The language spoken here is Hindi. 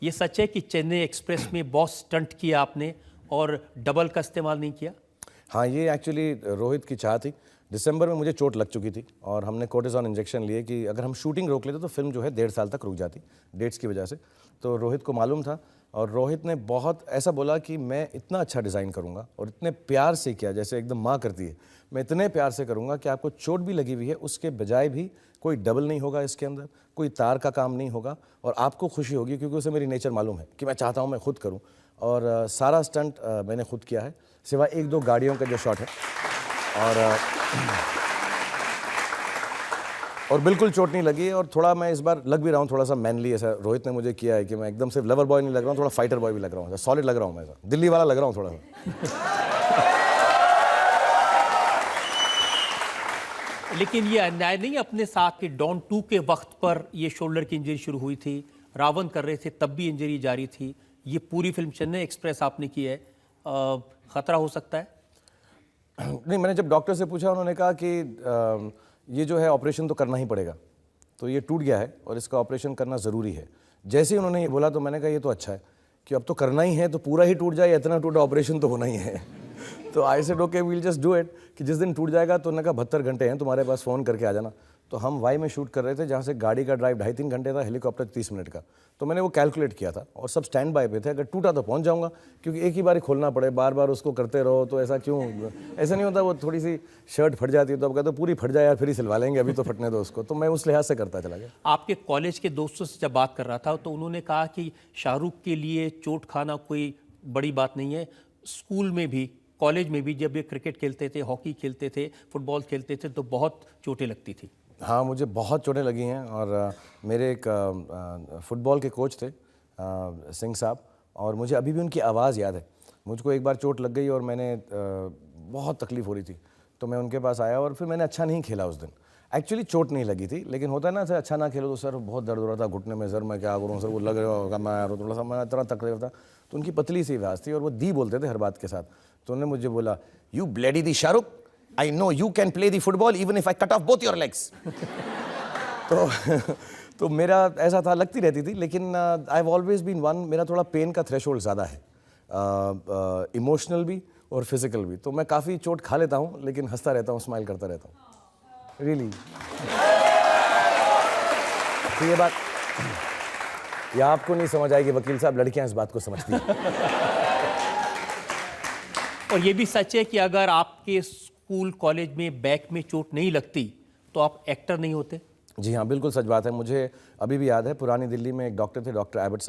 ये सच है कि चेन्नई एक्सप्रेस में बहुत स्टंट किया आपने और डबल का इस्तेमाल नहीं किया? हाँ, ये एक्चुअली रोहित की चाह थी। दिसंबर में मुझे चोट लग चुकी थी और हमने कोर्टिज़ोन इंजेक्शन लिए कि अगर हम शूटिंग रोक लेते तो फिल्म जो है 1.5 साल तक रुक जाती, डेट्स की वजह से। तो रोहित को मालूम था और रोहित ने बहुत ऐसा बोला कि मैं इतना अच्छा डिज़ाइन करूँगा और इतने प्यार से किया, जैसे एकदम माँ करती है, मैं इतने प्यार से करूँगा कि आपको चोट भी लगी हुई है उसके बजाय भी कोई डबल नहीं होगा इसके अंदर, कोई तार का काम नहीं होगा और आपको खुशी होगी क्योंकि उसे मेरी नेचर मालूम है कि मैं चाहता हूँ मैं खुद करूँ। और सारा स्टंट मैंने खुद किया है, सिवाय 1-2 गाड़ियों का जो शॉट है। और बिल्कुल चोट नहीं लगी और थोड़ा मैं इस बार लग भी रहा हूँ थोड़ा सा मैनली, ऐसा रोहित ने मुझे किया है कि मैं एकदम सिर्फ लवर बॉय नहीं लग रहा हूँ, थोड़ा फाइटर बॉय भी लग रहा हूँ, सॉलिड लग रहा हूँ, मैं ऐसा दिल्ली वाला लग रहा हूँ थोड़ा सा। लेकिन ये अन्याय नहीं अपने साथ कि डॉन 2 के वक्त पर ये शोल्डर की इंजरी शुरू हुई थी, रावण कर रहे थे तब भी इंजरी जारी थी, ये पूरी फिल्म चेन्नई एक्सप्रेस आपने की है, खतरा हो सकता है? नहीं, मैंने जब डॉक्टर से पूछा उन्होंने कहा कि ये जो है ऑपरेशन तो करना ही पड़ेगा, तो ये टूट गया है और इसका ऑपरेशन करना ज़रूरी है। जैसे ही उन्होंने ये बोला तो मैंने कहा ये तो अच्छा है कि अब तो करना ही है, तो पूरा ही टूट जाए, इतना टूटा ऑपरेशन तो होना ही है। तो I said okay we'll just do it, कि जिस दिन टूट जाएगा तो उन्होंने कहा 72 घंटे हैं तुम्हारे पास, फ़ोन करके आ जाना। तो हम वाई में शूट कर रहे थे जहाँ से गाड़ी का ड्राइव 2.5-3 घंटे था, हेलीकॉप्टर 30 मिनट का। तो मैंने वो कैलकुलेट किया था और सब स्टैंड बाय पे थे, अगर टूटा तो पहुँच जाऊँगा, क्योंकि एक ही बार खोलना पड़े, बार बार उसको करते रहो तो ऐसा क्यों, ऐसा नहीं होता। वो थोड़ी सी शर्ट फट जाती है तो अब कहते पूरी फट जाए यार, फिर ही सिलवा लेंगे, अभी तो फटने दो उसको। तो मैं उस लिहाज से करता चला गया। आपके कॉलेज के दोस्तों से जब बात कर रहा था तो उन्होंने कहा कि शाहरुख के लिए चोट खाना कोई बड़ी बात नहीं है। स्कूल में भी, कॉलेज में भी जब ये क्रिकेट खेलते थे, हॉकी खेलते थे, फुटबॉल खेलते थे तो बहुत चोटें लगती थी। हाँ, मुझे बहुत चोटें लगी हैं और मेरे एक फुटबॉल के कोच थे सिंह साहब, और मुझे अभी भी उनकी आवाज़ याद है। मुझको एक बार चोट लग गई और मैंने बहुत तकलीफ़ हो रही थी, तो मैं उनके पास आया और फिर मैंने अच्छा नहीं खेला उस दिन। एक्चुअली चोट नहीं लगी थी, लेकिन होता है ना, सर अच्छा ना खेलो तो सर बहुत दर्द हो रहा था घुटने में, सर मैं क्या करूँ, सर वो लग रहा होगा, मैं थोड़ा सा, मैं इतना तकलीफ था। तो उनकी पतली सी आवाज़ थी और वो दी बोलते थे हर बात के साथ। तो उन्होंने मुझे बोला, you bloody the Shahrukh, I know you can play the football even if I cut off both your legs. तो मेरा ऐसा था, लगती रहती थी, लेकिन I have always been one, मेरा थोड़ा पेन का थ्रेशोल्ड ज़्यादा है, इमोशनल भी और फिजिकल भी। तो मैं काफ़ी चोट खा लेता हूँ लेकिन हंसता रहता हूँ, स्माइल करता रहता हूँ, रियली। तो ये बात या आपको नहीं समझ आएगी वकील साहब, लड़कियां इस बात को समझती हैं। और ये भी सच है कि अगर आपके स्कूल कॉलेज में बैक में चोट नहीं लगती तो आप एक्टर नहीं होते? जी हाँ, बिल्कुल सच बात है। मुझे अभी भी याद है, पुरानी दिल्ली में एक डॉक्टर थे, डॉक्टर एबट साहब।